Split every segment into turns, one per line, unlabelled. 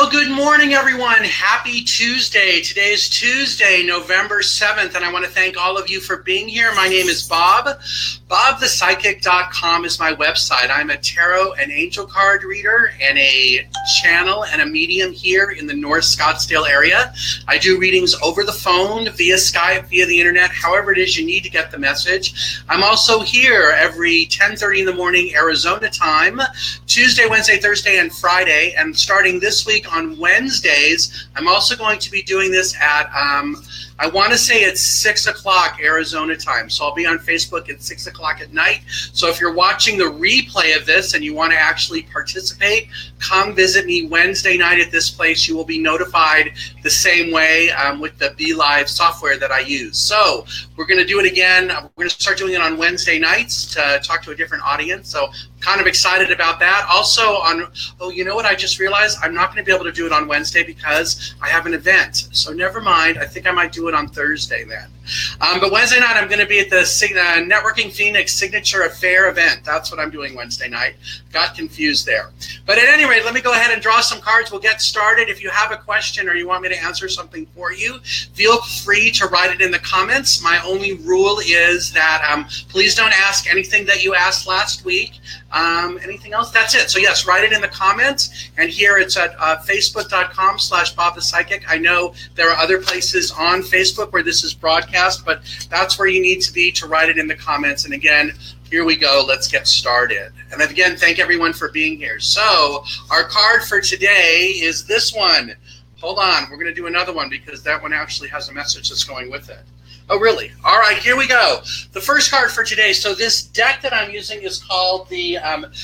Well, good morning, everyone. Happy Tuesday. Today is Tuesday, November 7th, and I want to thank all of you for being here. My name is Bob. BobThePsychic.com is my website. I'm a tarot and angel card reader and a channel and a medium here in the North Scottsdale area. I do readings over the phone, via Skype, via the internet, however it is you need to get the message. I'm also here every 10:30 in the morning, Arizona time, Tuesday, Wednesday, Thursday, and Friday. And starting this week on Wednesdays, I'm also going to be doing this at, I want to say it's 6 o'clock Arizona time. So I'll be on Facebook at 6 o'clock at night. So if you're watching the replay of this and you want to actually participate, come visit me Wednesday night at this place. You will be notified the same way with the BeLive software that I use. So we're going to do it again. We're going to start doing it on Wednesday nights to talk to a different audience. So kind of excited about that. Also you know what I just realized? I'm not going to be able to do it on Wednesday because I have an event. So never mind. I think I might do it on Thursday then. But Wednesday night, I'm going to be at the Networking Phoenix Signature Affair event. That's what I'm doing Wednesday night. Got confused there. But at any rate, let me go ahead and draw some cards. We'll get started. If you have a question or you want me to answer something for you, feel free to write it in the comments. My only rule is that please don't ask anything that you asked last week. Anything else? That's it. So yes, write it in the comments. And here it's at facebook.com/BobThePsychic. I know there are other places on Facebook where this is broadcast, but that's where you need to be to write it in the comments. And again, here we go. Let's get started. And then again, thank everyone for being here. So our card for today is this one. Hold on. We're going to do another one because that one actually has a message that's going with it. Oh, really? All right, here we go. The first card for today. So this deck that I'm using is called the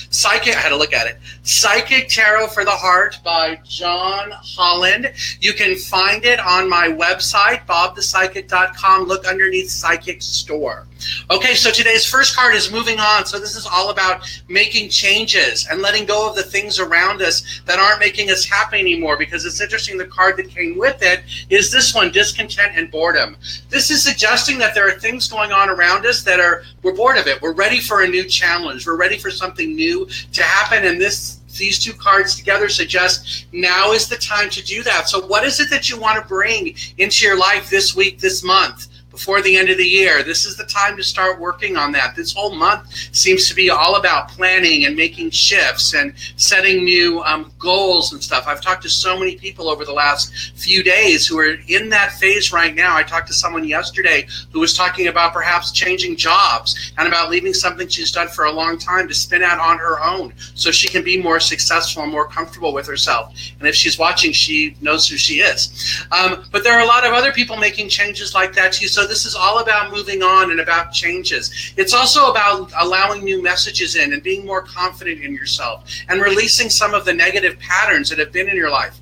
Psychic, I had to look at it, Psychic Tarot for the Heart by John Holland. You can find it on my website, bobthepsychic.com. Look underneath Psychic Store. Okay, so today's first card is moving on. So this is all about making changes and letting go of the things around us that aren't making us happy anymore, because it's interesting, the card that came with it is this one, Discontent and Boredom. This is suggesting that there are things going on around us that we're bored of it. We're ready for a new challenge. We're ready for something new to happen, and these two cards together suggest now is the time to do that. So what is it that you want to bring into your life this week, this month, before the end of the year? This is the time to start working on that. This whole month seems to be all about planning and making shifts and setting new goals and stuff. I've talked to so many people over the last few days who are in that phase right now. I talked to someone yesterday who was talking about perhaps changing jobs and about leaving something she's done for a long time to spin out on her own so she can be more successful and more comfortable with herself. And if she's watching, she knows who she is. But there are a lot of other people making changes like that too. So this is all about moving on and about changes. It's also about allowing new messages in and being more confident in yourself and releasing some of the negative patterns that have been in your life.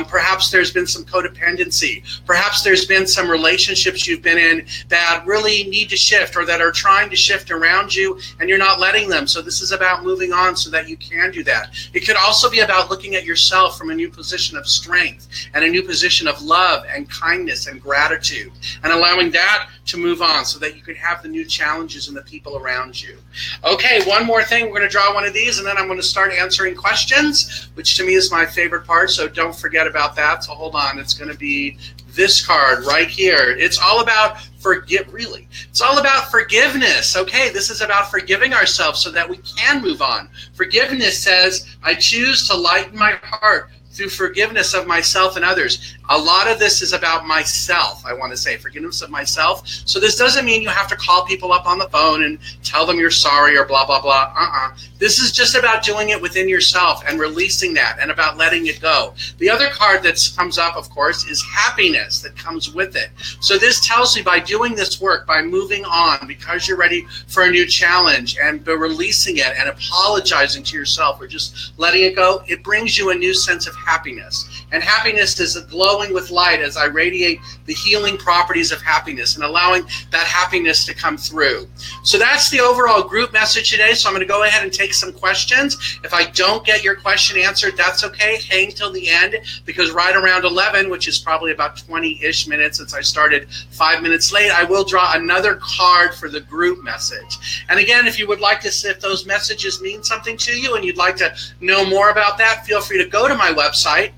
Perhaps there's been some codependency. Perhaps there's been some relationships you've been in that really need to shift or that are trying to shift around you and you're not letting them. So this is about moving on so that you can do that. It could also be about looking at yourself from a new position of strength and a new position of love and kindness and gratitude, and allowing that to move on so that you can have the new challenges and the people around you. Okay, one more thing. We're going to draw one of these and then I'm going to start answering questions, which to me is my favorite part, so don't forget about that. So hold on. It's going to be this card right here. It's all about It's all about forgiveness. Okay, this is about forgiving ourselves so that we can move on. Forgiveness says, I choose to lighten my heart through forgiveness of myself and others. A lot of this is about myself, I want to say, forgiveness of myself. So this doesn't mean you have to call people up on the phone and tell them you're sorry or blah, blah, blah. This is just about doing it within yourself and releasing that and about letting it go. The other card that comes up, of course, is happiness that comes with it. So this tells me by doing this work, by moving on, because you're ready for a new challenge and by releasing it and apologizing to yourself or just letting it go, it brings you a new sense of happiness. And happiness is glowing with light as I radiate the healing properties of happiness and allowing that happiness to come through. So that's the overall group message today. So I'm going to go ahead and take some questions. If I don't get your question answered, that's okay. Hang till the end, because right around 11, which is probably about 20-ish minutes since I started 5 minutes late, I will draw another card for the group message. And again, if you would like to see if those messages mean something to you and you'd like to know more about that, feel free to go to my website,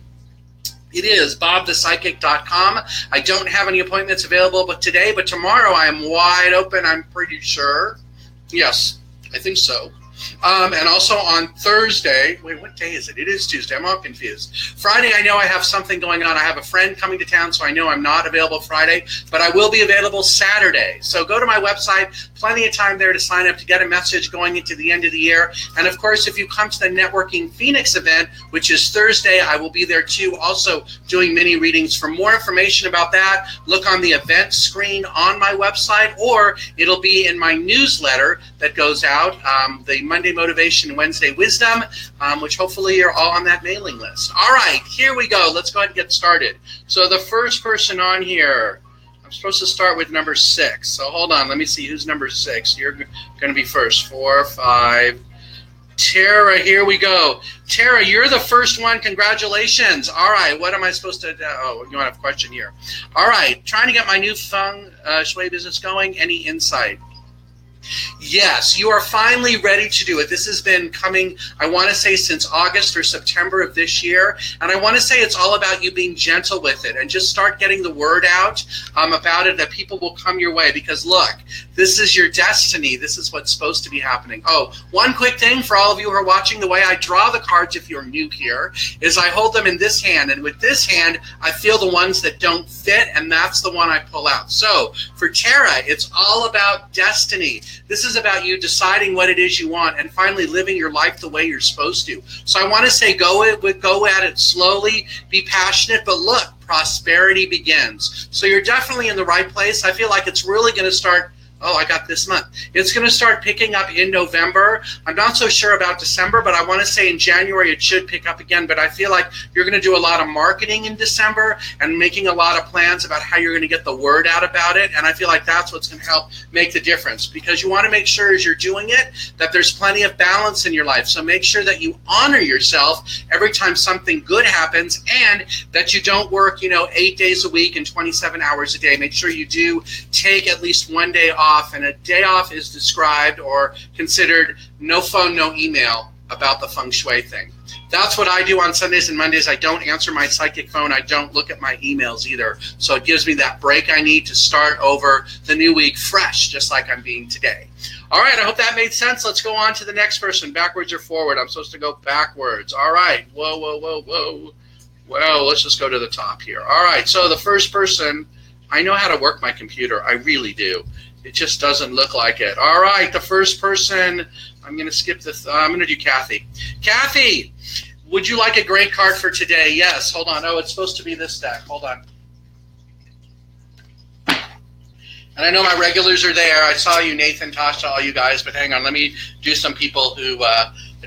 It is bobthepsychic.com. I don't have any appointments available today, but tomorrow I am wide open, I'm pretty sure. Yes, I think so. And also on Thursday, wait, what day is it? It is Tuesday. I'm all confused. Friday, I know I have something going on. I have a friend coming to town, so I know I'm not available Friday, but I will be available Saturday. So go to my website. Plenty of time there to sign up to get a message going into the end of the year. And of course, if you come to the Networking Phoenix event, which is Thursday, I will be there too, also doing mini readings. For more information about that, look on the event screen on my website, or it'll be in my newsletter that goes out, the Monday Motivation, Wednesday Wisdom, which hopefully you're all on that mailing list. All right, here we go. Let's go ahead and get started. So the first person on here, I'm supposed to start with number 6. So hold on, let me see who's number 6. You're going to be first. 4, 5. Tara, here we go. Tara, you're the first one. Congratulations. All right, what am I supposed to do? Oh, you want to have a question here. All right, trying to get my new feng shui business going. Any insight? Yes, you are finally ready to do it. This has been coming, I want to say, since August or September of this year. And I want to say it's all about you being gentle with it and just start getting the word out about it, that people will come your way. Because look, this is your destiny. This is what's supposed to be happening. Oh, one quick thing for all of you who are watching, the way I draw the cards, if you're new here, is I hold them in this hand. And with this hand, I feel the ones that don't fit, and that's the one I pull out. So for Tara, it's all about destiny. This is about you deciding what it is you want and finally living your life the way you're supposed to. So I want to say go at it slowly, be passionate, but look, prosperity begins. So you're definitely in the right place. I feel like it's really going to start. Oh, I got this month. It's going to start picking up in November. I'm not so sure about December, but I want to say in January it should pick up again. But I feel like you're going to do a lot of marketing in December and making a lot of plans about how you're going to get the word out about it. And I feel like that's what's going to help make the difference, because you want to make sure as you're doing it that there's plenty of balance in your life. So make sure that you honor yourself every time something good happens, and that you don't work, 8 days a week and 27 hours a day. Make sure you do take at least one day off. And a day off is described or considered no phone, no email about the feng shui thing. That's what I do on Sundays and Mondays. I don't answer my psychic phone. I don't look at my emails either. So it gives me that break I need to start over the new week fresh, just like I'm being today. All right, I hope that made sense. Let's go on to the next person. Backwards or forward? I'm supposed to go backwards. All right. Whoa, whoa, whoa, whoa. Well, let's just go to the top here. All right, so the first person, I know how to work my computer. I really do. It just doesn't look like it. All right, the first person, I'm going to skip this. I'm going to do Kathy. Kathy, would you like a great card for today? Yes, hold on. Oh, it's supposed to be this deck. Hold on. And I know my regulars are there. I saw you, Nathan, Tasha, all you guys, but hang on. Let me do some people who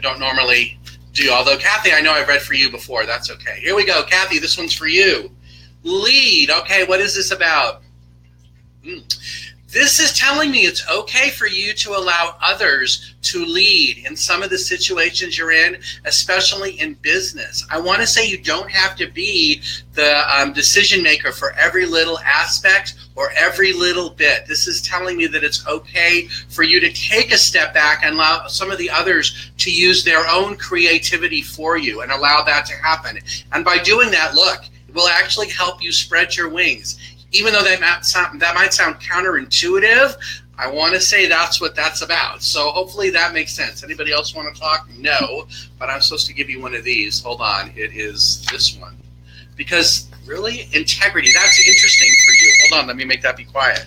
don't normally do. Although, Kathy, I know I've read for you before. That's okay. Here we go. Kathy, this one's for you. Lead. Okay, what is this about? This is telling me it's okay for you to allow others to lead in some of the situations you're in, especially in business. I want to say you don't have to be the decision maker for every little aspect or every little bit. This is telling me that it's okay for you to take a step back and allow some of the others to use their own creativity for you and allow that to happen. And by doing that, look, it will actually help you spread your wings. Even though that might sound counterintuitive, I want to say that's what that's about. So hopefully that makes sense. Anybody else want to talk? No, but I'm supposed to give you one of these. Hold on. It is this one. Because really, integrity, that's interesting for you. Hold on. Let me make that be quiet.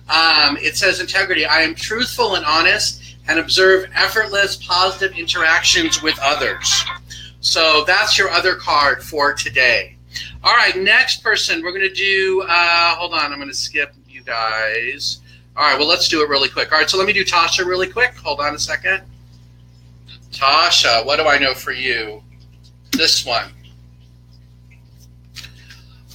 It says integrity. I am truthful and honest and observe effortless, positive interactions with others. So that's your other card for today. All right, next person, we're going to do, hold on, I'm going to skip you guys. All right, well, let's do it really quick. All right, so let me do Tasha really quick. Hold on a second. Tasha, what do I know for you? This one.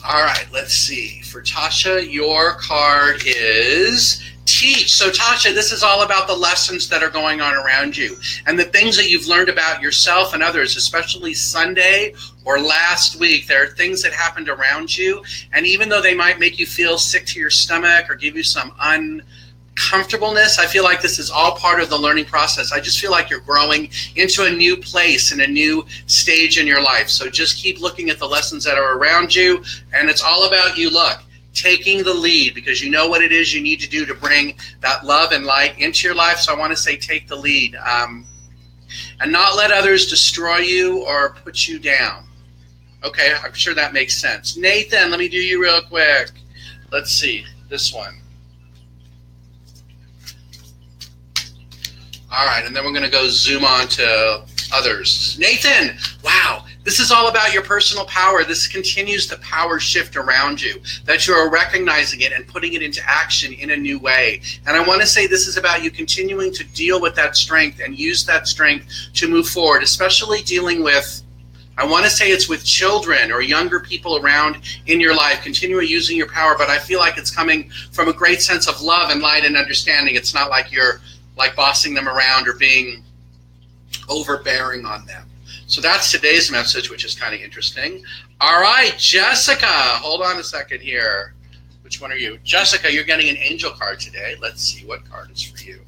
All right, let's see. For Tasha, your card is teach. So Tasha, this is all about the lessons that are going on around you and the things that you've learned about yourself and others, especially Sunday or last week. There are things that happened around you, and even though they might make you feel sick to your stomach or give you some comfortableness. I feel like this is all part of the learning process. I just feel like you're growing into a new place and a new stage in your life. So just keep looking at the lessons that are around you, and it's all about you, look, taking the lead, because you know what it is you need to do to bring that love and light into your life. So I want to say take the lead, and not let others destroy you or put you down. Okay, I'm sure that makes sense. Nathan, let me do you real quick. Let's see, this one. All right, and then we're going to go zoom on to others. Nathan, wow, this is all about your personal power. This continues the power shift around you, that you are recognizing it and putting it into action in a new way. And I want to say this is about you continuing to deal with that strength and use that strength to move forward, especially dealing with, I want to say it's with children or younger people around in your life. Continue using your power, but I feel like it's coming from a great sense of love and light and understanding. It's not like you're like bossing them around or being overbearing on them. So that's today's message, which is kind of interesting. All right, Jessica, hold on a second here. Which one are you? Jessica, you're getting an angel card today. Let's see what card is for you.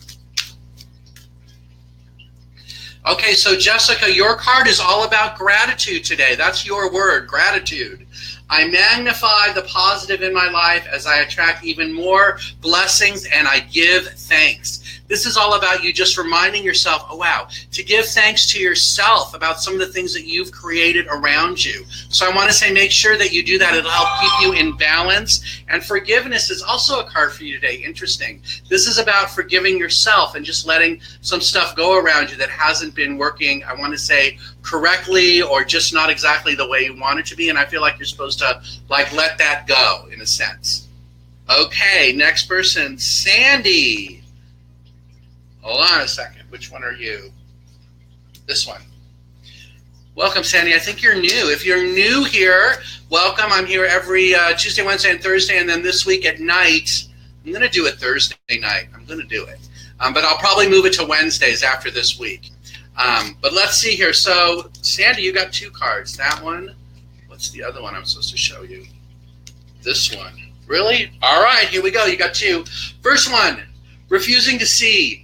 Okay, so Jessica, your card is all about gratitude today. That's your word, gratitude. I magnify the positive in my life as I attract even more blessings, and I give thanks. This is all about you just reminding yourself, oh wow, to give thanks to yourself about some of the things that you've created around you. So I want to say make sure that you do that. It'll help keep you in balance. And forgiveness is also a card for you today. Interesting. This is about forgiving yourself and just letting some stuff go around you that hasn't been working, I want to say, correctly or just not exactly the way you want it to be. And I feel like you're supposed to like let that go in a sense. Okay, next person, Sandy. Hold on a second. Which one are you? This one. Welcome, Sandy. I think you're new. If you're new here, welcome. I'm here every Tuesday, Wednesday, and Thursday, and then this week at night, I'm going to do it Thursday night. I'm going to do it. But I'll probably move it to Wednesdays after this week. But let's see here. So, Sandy, you got two cards. That one. What's the other one I'm supposed to show you? This one. Really? All right, here we go. You got two. First one, refusing to see.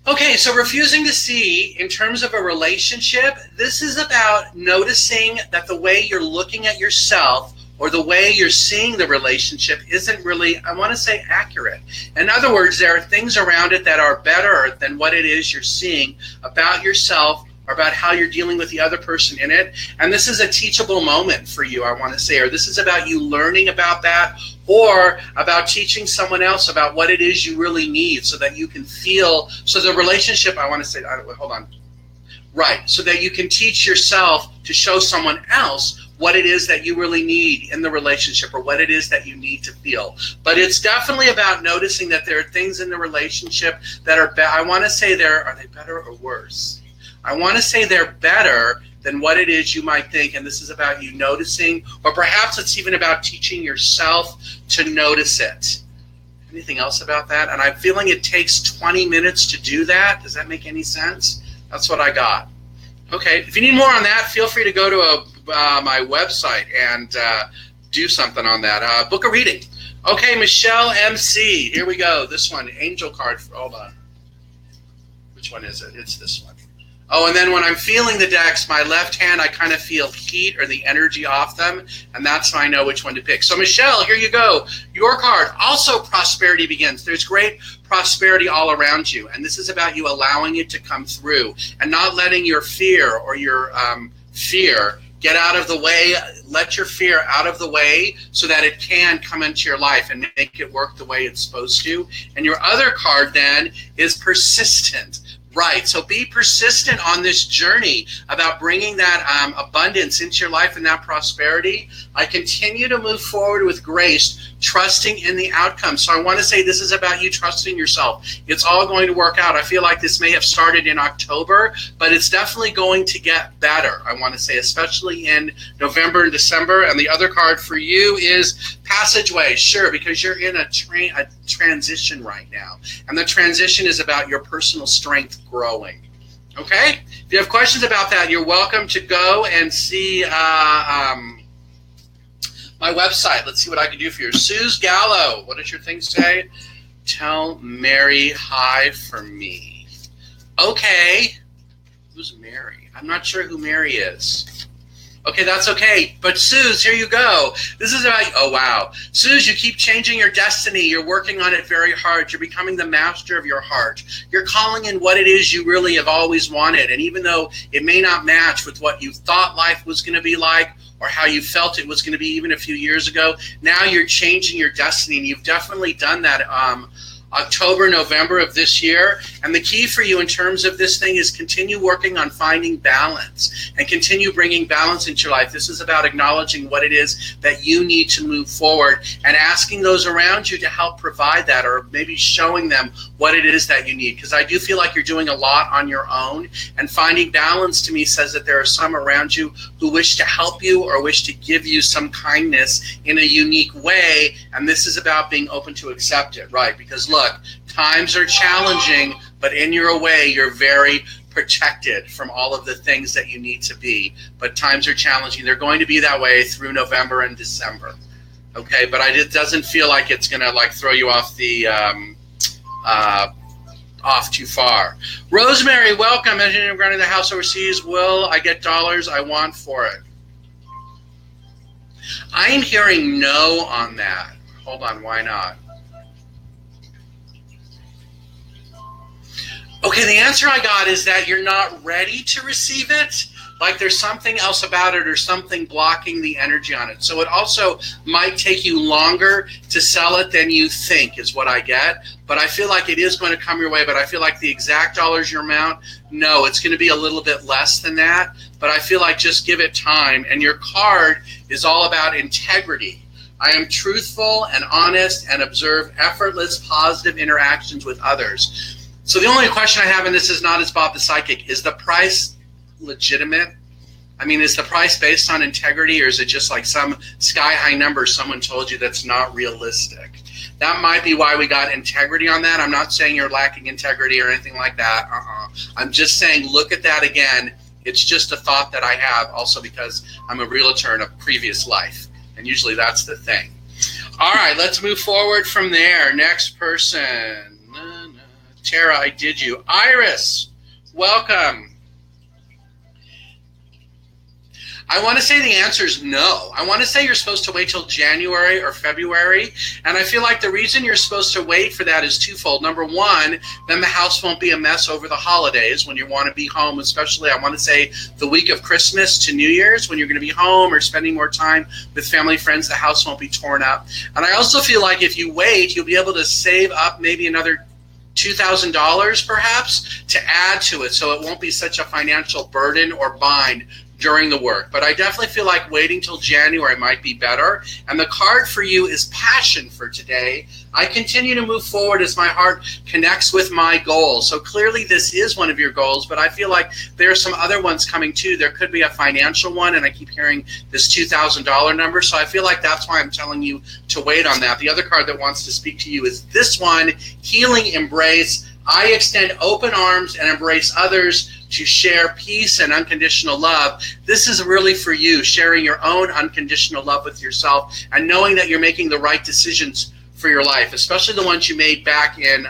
Okay, so refusing to see in terms of a relationship, this is about noticing that the way you're looking at yourself or the way you're seeing the relationship isn't really, I want to say, accurate. In other words, there are things around it that are better than what it is you're seeing about yourself or about how you're dealing with the other person in it. And this is a teachable moment for you, I want to say, or this is about you learning about that or about teaching someone else about what it is you really need so that you can feel, so the relationship, I want to say, hold on. Right, so that you can teach yourself to show someone else what it is that you really need in the relationship or what it is that you need to feel. But it's definitely about noticing that there are things in the relationship that are, I want to say are they better or worse? I want to say they're better than what it is you might think, and this is about you noticing, or perhaps it's even about teaching yourself to notice it. Anything else about that? And I'm feeling it takes 20 minutes to do that. Does that make any sense? That's what I got. Okay, if you need more on that, feel free to go to my website and do something on that. Book a reading. Okay, Michelle MC. Here we go. This one, angel card. Hold on. Which one is it? It's this one. Oh, and then when I'm feeling the decks, my left hand, I kind of feel heat or the energy off them, and that's how I know which one to pick. So, Michelle, here you go. Your card. Also, prosperity begins. There's great prosperity all around you, and this is about you allowing it to come through and not letting your fear or your fear get out of the way. Let your fear out of the way so that it can come into your life and make it work the way it's supposed to. And your other card then is persistent. Right, so be persistent on this journey about bringing that abundance into your life and that prosperity. I continue to move forward with grace, trusting in the outcome. So I want to say this is about you trusting yourself. It's all going to work out. I feel like this may have started in October, but it's definitely going to get better, I want to say, especially in November and December. And the other card for you is passageway. Sure, because you're in a transition right now. And the transition is about your personal strength growing. Okay? If you have questions about that, you're welcome to go and see my website. Let's see what I can do for you. Suze Gallo. What does your thing say? Tell Mary hi for me. Okay. Who's Mary? I'm not sure who Mary is. Okay, that's okay. But Suze, here you go. This is about, oh wow. Suze, you keep changing your destiny. You're working on it very hard. You're becoming the master of your heart. You're calling in what it is you really have always wanted. And even though it may not match with what you thought life was going to be like, or how you felt it was going to be even a few years ago, now you're changing your destiny. And you've definitely done that October, November of this year. And the key for you in terms of this thing is continue working on finding balance and continue bringing balance into your life. This is about acknowledging what it is that you need to move forward and asking those around you to help provide that, or maybe showing them what it is that you need. Because I do feel like you're doing a lot on your own, and finding balance to me says that there are some around you who wish to help you or wish to give you some kindness in a unique way. And this is about being open to accept it, right? Because look, times are challenging, but in your way, you're very protected from all of the things that you need to be. But times are challenging. They're going to be that way through November and December. Okay, but it doesn't feel like it's going to like throw you off the off too far. Rosemary, welcome. As you're running the house overseas, will I get dollars I want for it? I'm hearing no on that. Hold on, why not? Okay, the answer I got is that you're not ready to receive it. Like there's something else about it or something blocking the energy on it. So it also might take you longer to sell it than you think is what I get. But I feel like it is going to come your way. But I feel like the exact dollars your amount, no, it's going to be a little bit less than that. But I feel like just give it time. And your card is all about integrity. I am truthful and honest and observe effortless, positive interactions with others. So the only question I have, and this is not as Bob the Psychic, is the price legitimate? I mean, is the price based on integrity, or is it just like some sky-high number someone told you that's not realistic? That might be why we got integrity on that. I'm not saying you're lacking integrity or anything like that. I'm just saying look at that again. It's just a thought that I have, also because I'm a realtor in a previous life, and usually that's the thing. All right, let's move forward from there. Next person. Tara, I did you. Iris, welcome. I want to say the answer is no. I want to say you're supposed to wait till January or February. And I feel like the reason you're supposed to wait for that is twofold. Number one, then the house won't be a mess over the holidays when you want to be home, especially I want to say the week of Christmas to New Year's when you're going to be home or spending more time with family, friends, the house won't be torn up. And I also feel like if you wait, you'll be able to save up maybe another $2,000 perhaps to add to it, so it won't be such a financial burden or bind during the work. But I definitely feel like waiting till January might be better. And the card for you is passion for today. I continue to move forward as my heart connects with my goals. So clearly this is one of your goals, but I feel like there are some other ones coming too. There could be a financial one, and I keep hearing this $2,000 number. So I feel like that's why I'm telling you to wait on that. The other card that wants to speak to you is this one, Healing Embrace. I extend open arms and embrace others to share peace and unconditional love. This is really for you, sharing your own unconditional love with yourself and knowing that you're making the right decisions for your life, especially the ones you made back in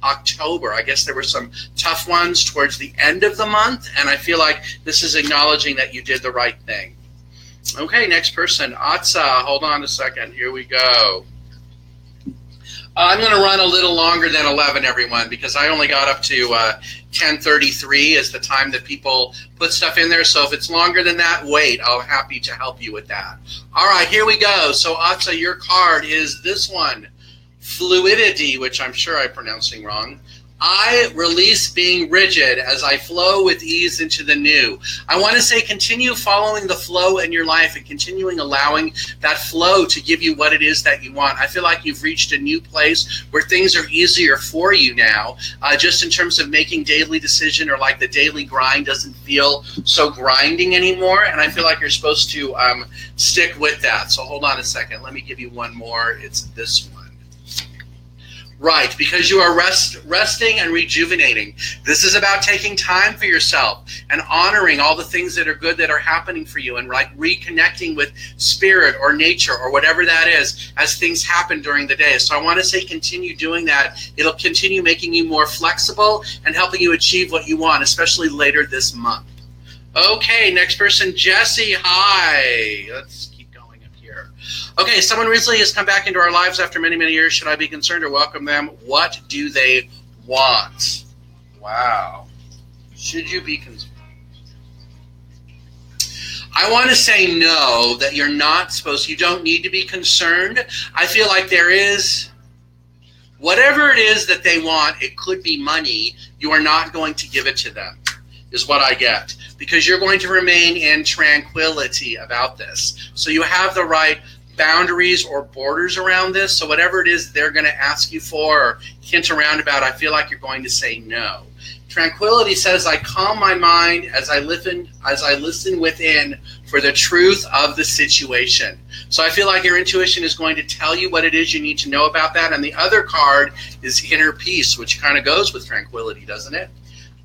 October. I guess there were some tough ones towards the end of the month, and I feel like this is acknowledging that you did the right thing. Okay, next person, Atsa. Hold on a second. Here we go. I'm going to run a little longer than 11, everyone, because I only got up to 10:33 is the time that people put stuff in there. So if it's longer than that, wait. I'm happy to help you with that. All right, here we go. So, Atsa, your card is this one, Fluidity, which I'm sure I'm pronouncing wrong. I release being rigid as I flow with ease into the new. I want to say continue following the flow in your life and continuing allowing that flow to give you what it is that you want. I feel like you've reached a new place where things are easier for you now, just in terms of making daily decision, or like the daily grind doesn't feel so grinding anymore. And I feel like you're supposed to stick with that. So hold on a second. Let me give you one more. It's this one. Right, because you are resting and rejuvenating. This is about taking time for yourself and honoring all the things that are good that are happening for you and like reconnecting with spirit or nature or whatever that is as things happen during the day. So I want to say continue doing that. It'll continue making you more flexible and helping you achieve what you want, especially later this month. Okay, next person, Jessie Hi. Let's keep going up here. Okay, someone recently has come back into our lives after many, many years. Should I be concerned or welcome them? What do they want? Wow. Should you be concerned? I want to say no, that you're not supposed, you don't need to be concerned. I feel like there is, whatever it is that they want, it could be money, you are not going to give it to them, is what I get. Because you're going to remain in tranquility about this. So you have the right boundaries or borders around this. So whatever it is they're going to ask you for or hint around about, I feel like you're going to say no. Tranquility says, I calm my mind as I listen within for the truth of the situation. So I feel like your intuition is going to tell you what it is you need to know about that. And the other card is inner peace, which kind of goes with tranquility, doesn't it?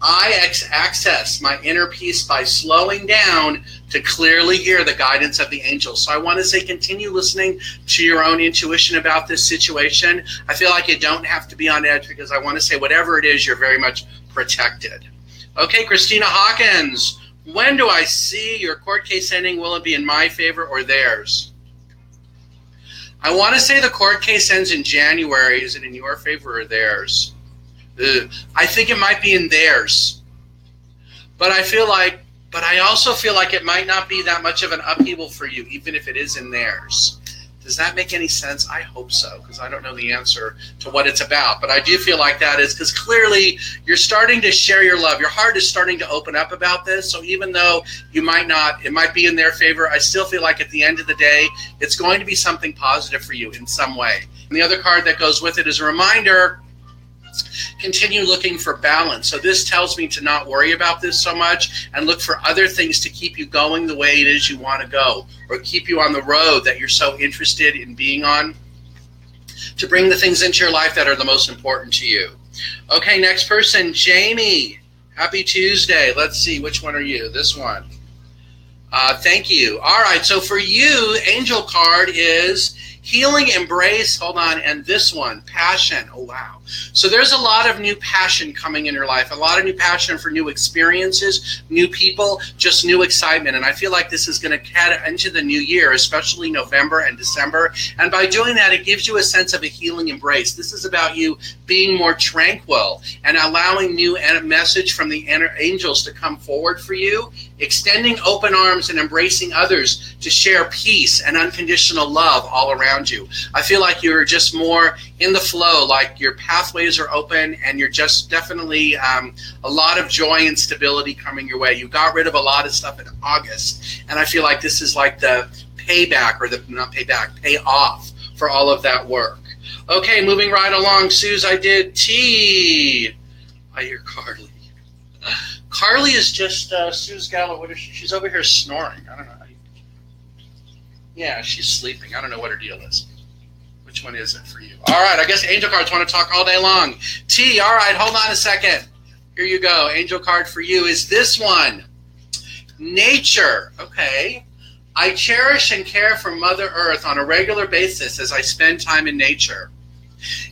I access my inner peace by slowing down to clearly hear the guidance of the angels. So I want to say continue listening to your own intuition about this situation. I feel like you don't have to be on edge because I want to say whatever it is, you're very much protected. Okay, Christina Hawkins, when do I see your court case ending? Will it be in my favor or theirs? I want to say the court case ends in January. Is it in your favor or theirs? I think it might be in theirs, but I also feel like it might not be that much of an upheaval for you, even if it is in theirs. Does that make any sense? I hope so, because I don't know the answer to what it's about, but I do feel like that is because clearly you're starting to share your love. Your heart is starting to open up about this, so even though you might not, it might be in their favor, I still feel like at the end of the day, it's going to be something positive for you in some way. And the other card that goes with it is a reminder, continue looking for balance. So this tells me to not worry about this so much and look for other things to keep you going the way it is you want to go, or keep you on the road that you're so interested in being on, to bring the things into your life that are the most important to you. Okay, next person, Jamie. Happy Tuesday. Let's see, which one are you? This one. Thank you. All right, so for you, angel card is healing, embrace, hold on, and this one, passion. Oh, wow. So there's a lot of new passion coming in your life, a lot of new passion for new experiences, new people, just new excitement. And I feel like this is going to head into the new year, especially November and December. And by doing that, it gives you a sense of a healing embrace. This is about you being more tranquil and allowing new message from the angels to come forward for you, extending open arms and embracing others to share peace and unconditional love all around you. I feel like you're just more in the flow, like your pathways are open and you're just definitely a lot of joy and stability coming your way. You got rid of a lot of stuff in August, and I feel like this is like the payback, or the not payback, pay off for all of that work. Okay, moving right along. Suze, I did T. I hear Carly. Carly is just Suze Gallo. What is she? She's over here snoring. I don't know. Yeah, she's sleeping. I don't know what her deal is. Which one is it for you? All right, I guess angel cards want to talk all day long. T, all right, hold on a second. Here you go. Angel card for you is this one. Nature. Okay. I cherish and care for Mother Earth on a regular basis as I spend time in nature.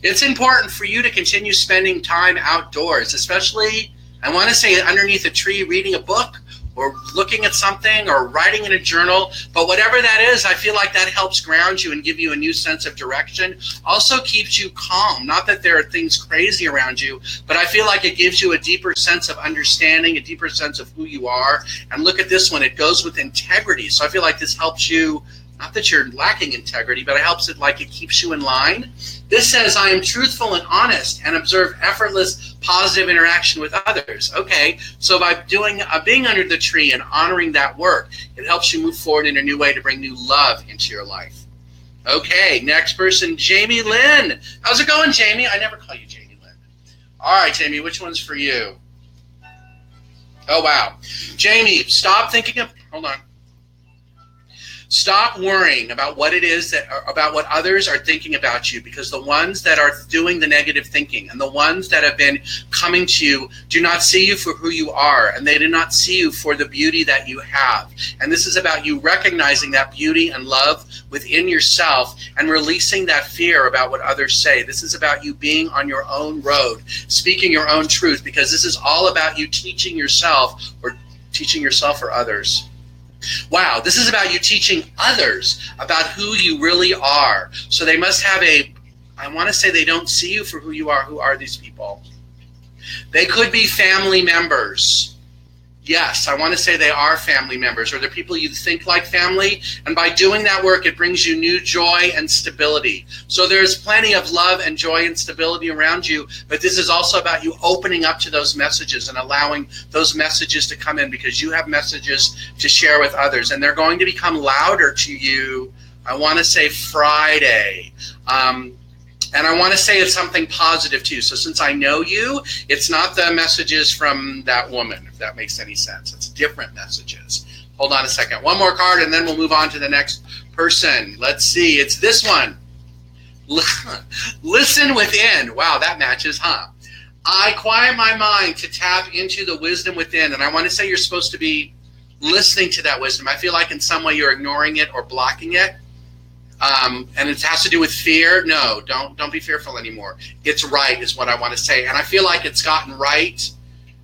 It's important for you to continue spending time outdoors, especially, I want to say, underneath a tree, reading a book, or looking at something, or writing in a journal. But whatever that is, I feel like that helps ground you and give you a new sense of direction. Also keeps you calm. Not that there are things crazy around you, but I feel like it gives you a deeper sense of understanding, a deeper sense of who you are. And look at this one. It goes with integrity. So I feel like this helps you, not that you're lacking integrity, but it helps it like it keeps you in line. This says, I am truthful and honest and observe effortless, positive interaction with others. Okay, so by being under the tree and honoring that work, it helps you move forward in a new way to bring new love into your life. Okay, next person, Jamie Lynn. How's it going, Jamie? I never call you Jamie Lynn. All right, Jamie, which one's for you? Oh, wow. Jamie, stop thinking of, hold on. Stop worrying about what it is about what others are thinking about you, because the ones that are doing the negative thinking and the ones that have been coming to you do not see you for who you are, and they do not see you for the beauty that you have. And this is about you recognizing that beauty and love within yourself and releasing that fear about what others say. This is about you being on your own road, speaking your own truth, because this is all about you teaching yourself or others. Wow, this is about you teaching others about who you really are. So they must have I want to say they don't see you for who you are. Who are these people? They could be family members. Yes, I want to say they are family members, or they're people you think like family. And by doing that work, it brings you new joy and stability. So there's plenty of love and joy and stability around you, but this is also about you opening up to those messages and allowing those messages to come in, because you have messages to share with others, and they're going to become louder to you, I want to say Friday. And I want to say it's something positive too. So since I know you, it's not the messages from that woman, if that makes any sense. It's different messages. Hold on a second. One more card, and then we'll move on to the next person. Let's see. It's this one. Listen within. Wow, that matches, huh? I quiet my mind to tap into the wisdom within. And I want to say you're supposed to be listening to that wisdom. I feel like in some way you're ignoring it or blocking it. And it has to do with fear. No, don't be fearful anymore. It's right is what I want to say. And I feel like it's gotten right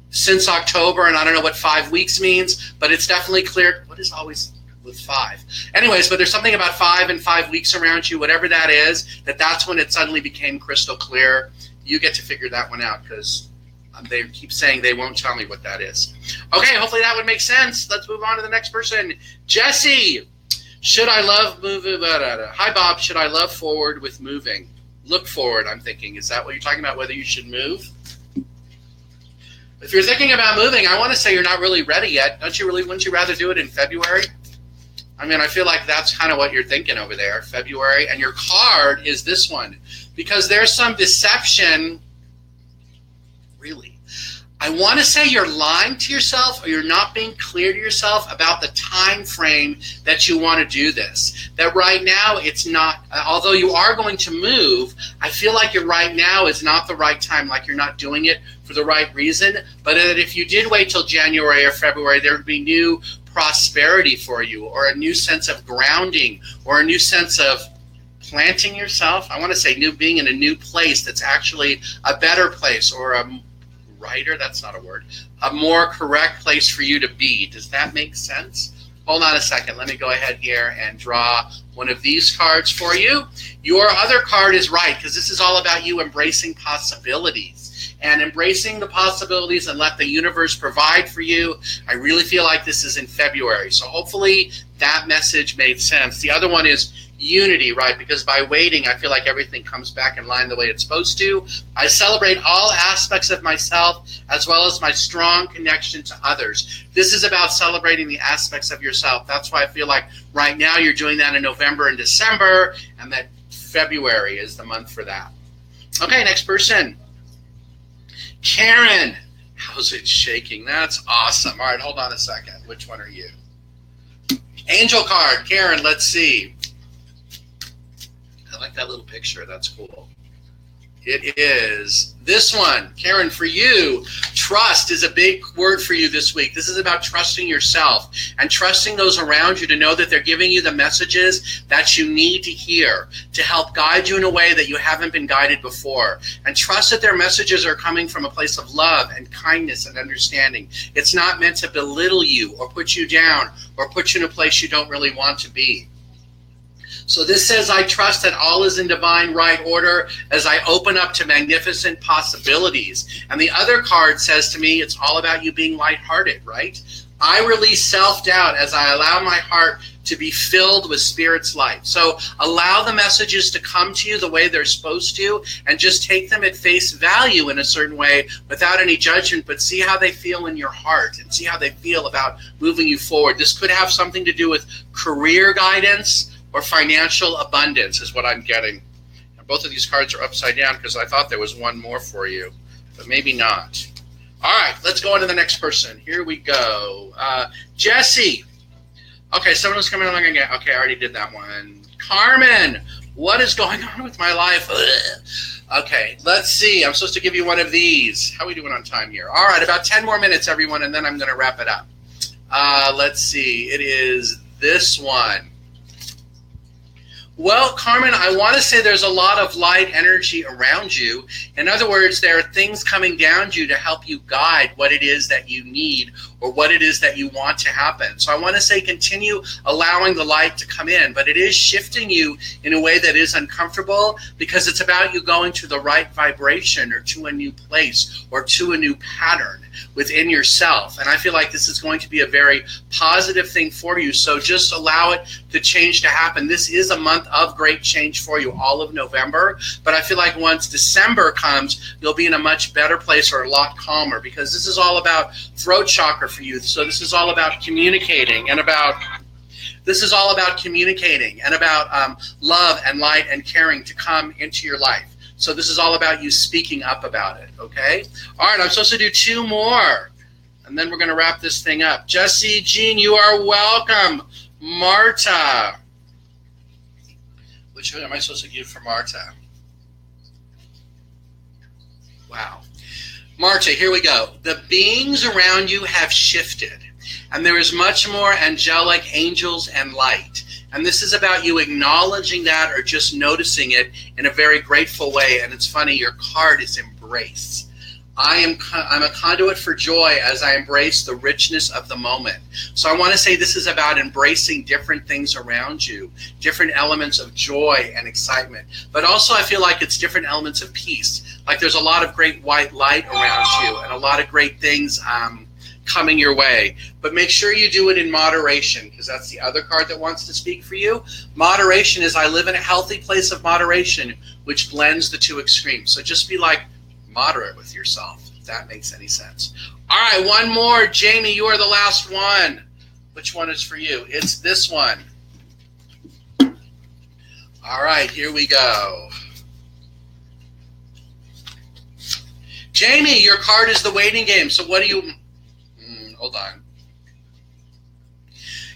since October, and I don't know what 5 weeks means, but it's definitely clear. What is always with 5? Anyways, but there's something about 5 and 5 weeks around you, whatever that is, that's when it suddenly became crystal clear. You get to figure that one out, because they keep saying they won't tell me what that is. Okay, hopefully that would make sense. Let's move on to the next person. Jessie. Should I love moving? Hi, Bob. Should I love forward with moving? Look forward, I'm thinking. Is that what you're talking about, whether you should move? If you're thinking about moving, I want to say you're not really ready yet. Wouldn't you rather do it in February? I mean, I feel like that's kind of what you're thinking over there, February. And your card is this one, because there's some deception. Really? I want to say you're lying to yourself, or you're not being clear to yourself about the time frame that you want to do this. That right now it's not, although you are going to move, I feel like right now is not the right time, like you're not doing it for the right reason. But that if you did wait till January or February, there would be new prosperity for you, or a new sense of grounding, or a new sense of planting yourself. I want to say being in a new place that's actually a better place, or a that's not a word, a more correct place for you to be. Does that make sense? Hold on a second. Let me go ahead here and draw one of these cards for you. Your other card is right, because this is all about you embracing possibilities and embracing the possibilities and let the universe provide for you. I really feel like this is in February. So hopefully that message made sense. The other one is unity, right? Because by waiting, I feel like everything comes back in line the way it's supposed to. I celebrate all aspects of myself, as well as my strong connection to others. This is about celebrating the aspects of yourself. That's why I feel like right now you're doing that in November and December, and that February is the month for that. Okay, next person. Karen. How's it shaking? That's awesome. All right, hold on a second. Which one are you? Angel card. Karen, let's see. I like that little picture. That's cool. It is this one. Karen, for you, trust is a big word for you this week. This is about trusting yourself and trusting those around you to know that they're giving you the messages that you need to hear to help guide you in a way that you haven't been guided before. And trust that their messages are coming from a place of love and kindness and understanding. It's not meant to belittle you or put you down or put you in a place you don't really want to be. So this says, I trust that all is in divine right order as I open up to magnificent possibilities. And the other card says to me, it's all about you being lighthearted, right? I release self-doubt as I allow my heart to be filled with Spirit's light. So allow the messages to come to you the way they're supposed to, and just take them at face value in a certain way without any judgment, but see how they feel in your heart and see how they feel about moving you forward. This could have something to do with career guidance or financial abundance is what I'm getting. And both of these cards are upside down because I thought there was one more for you, but maybe not. All right, let's go on to the next person. Here we go. Jessie, Okay, someone was coming along again. Okay, I already did that one. Carmen, what is going on with my life? Ugh. Okay, let's see. I'm supposed to give you one of these. How are we doing on time here? All right, about 10 more minutes, everyone, and then I'm going to wrap it up. Let's see. It is this one. Well, Carmen, I want to say there's a lot of light energy around you. In other words, there are things coming down you to help you guide what it is that you need or what it is that you want to happen. So I want to say continue allowing the light to come in, but it is shifting you in a way that is uncomfortable because it's about you going to the right vibration or to a new place or to a new pattern within yourself. And I feel like this is going to be a very positive thing for you. So just allow it to change to happen. This is a month of great change for you, all of November. But I feel like once December comes, you'll be in a much better place or a lot calmer because this is all about throat chakra for you. So this is all about communicating and about love and light and caring to come into your life. So this is all about you speaking up about it, okay? All right, I'm supposed to do 2 more, and then we're going to wrap this thing up. Jessie Jean, you are welcome. Marta. Which one am I supposed to give for Marta? Wow. Marta, here we go. The beings around you have shifted, and there is much more angelic angels and light. And this is about you acknowledging that or just noticing it in a very grateful way. And it's funny, your card is embrace. I'm a conduit for joy as I embrace the richness of the moment. So I want to say this is about embracing different things around you, different elements of joy and excitement. But also I feel like it's different elements of peace. Like there's a lot of great white light around you and a lot of great things coming your way. But make sure you do it in moderation, because that's the other card that wants to speak for you. Moderation is I live in a healthy place of moderation, which blends the two extremes. So just be like moderate with yourself, if that makes any sense. All right, one more. Jamie, you are the last one. Which one is for you? It's this one. All right, here we go. Jamie, your card is the waiting game. So what do you... hold on.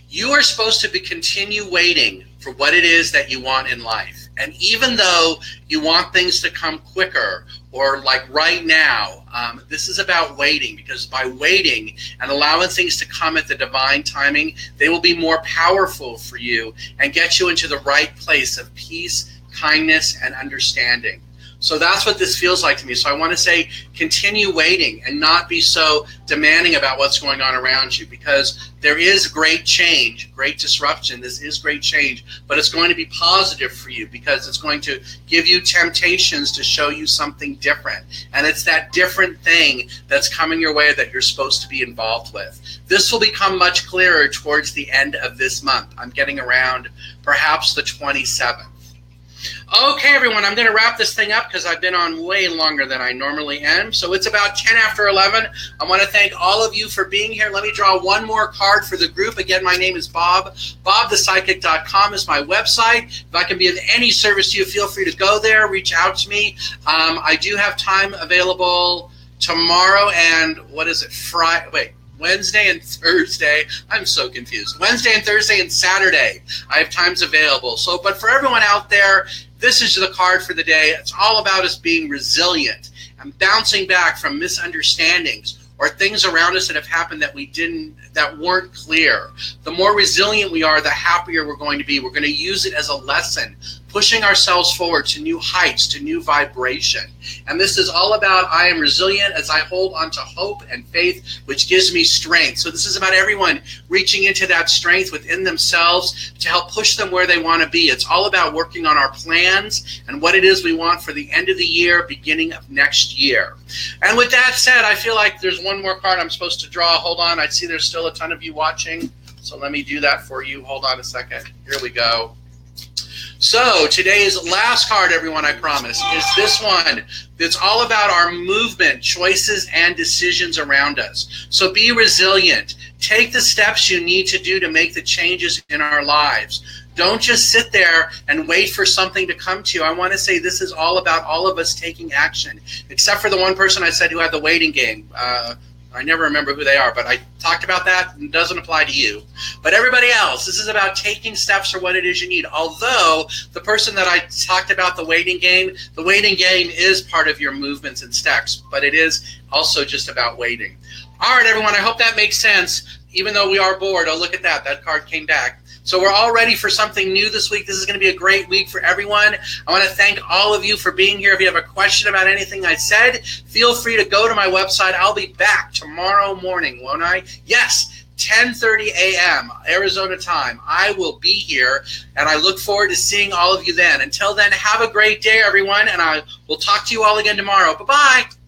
You are supposed to continue waiting for what it is that you want in life. And even though you want things to come quicker or like right now, this is about waiting, because by waiting and allowing things to come at the divine timing, they will be more powerful for you and get you into the right place of peace, kindness, and understanding. So that's what this feels like to me. So I want to say continue waiting and not be so demanding about what's going on around you, because there is great change, great disruption. This is great change, but it's going to be positive for you because it's going to give you temptations to show you something different. And it's that different thing that's coming your way that you're supposed to be involved with. This will become much clearer towards the end of this month. I'm getting around perhaps the 27th. Okay, everyone, I'm going to wrap this thing up because I've been on way longer than I normally am. So it's about 10 after 11. I want to thank all of you for being here. Let me draw one more card for the group. Again, my name is Bob. BobThePsychic.com is my website. If I can be of any service to you, feel free to go there, reach out to me. I do have time available tomorrow and Wednesday and Thursday. I'm so confused. Wednesday and Thursday and Saturday. I have times available. So, but for everyone out there, this is the card for the day. It's all about us being resilient and bouncing back from misunderstandings or things around us that have happened that weren't clear. The more resilient we are, the happier we're going to be. We're going to use it as a lesson, pushing ourselves forward to new heights, to new vibration. And this is all about I am resilient as I hold on to hope and faith, which gives me strength. So this is about everyone reaching into that strength within themselves to help push them where they want to be. It's all about working on our plans and what it is we want for the end of the year, beginning of next year. And with that said, I feel like there's one more card I'm supposed to draw. Hold on. I see there's still a ton of you watching. So let me do that for you. Hold on a second. Here we go. So today's last card, everyone, I promise, is this one. It's all about our movement, choices, and decisions around us. So be resilient. Take the steps you need to do to make the changes in our lives. Don't just sit there and wait for something to come to you. I want to say this is all about all of us taking action, except for the one person I said who had the waiting game. I never remember who they are, but I talked about that. It doesn't apply to you. But everybody else, this is about taking steps for what it is you need. Although the person that I talked about, the waiting game is part of your movements and steps, but it is also just about waiting. All right, everyone, I hope that makes sense. Even though we are bored, oh, look at that. That card came back. So we're all ready for something new this week. This is going to be a great week for everyone. I want to thank all of you for being here. If you have a question about anything I said, feel free to go to my website. I'll be back tomorrow morning, won't I? Yes, 10:30 a.m. Arizona time. I will be here, and I look forward to seeing all of you then. Until then, have a great day, everyone, and I will talk to you all again tomorrow. Bye-bye.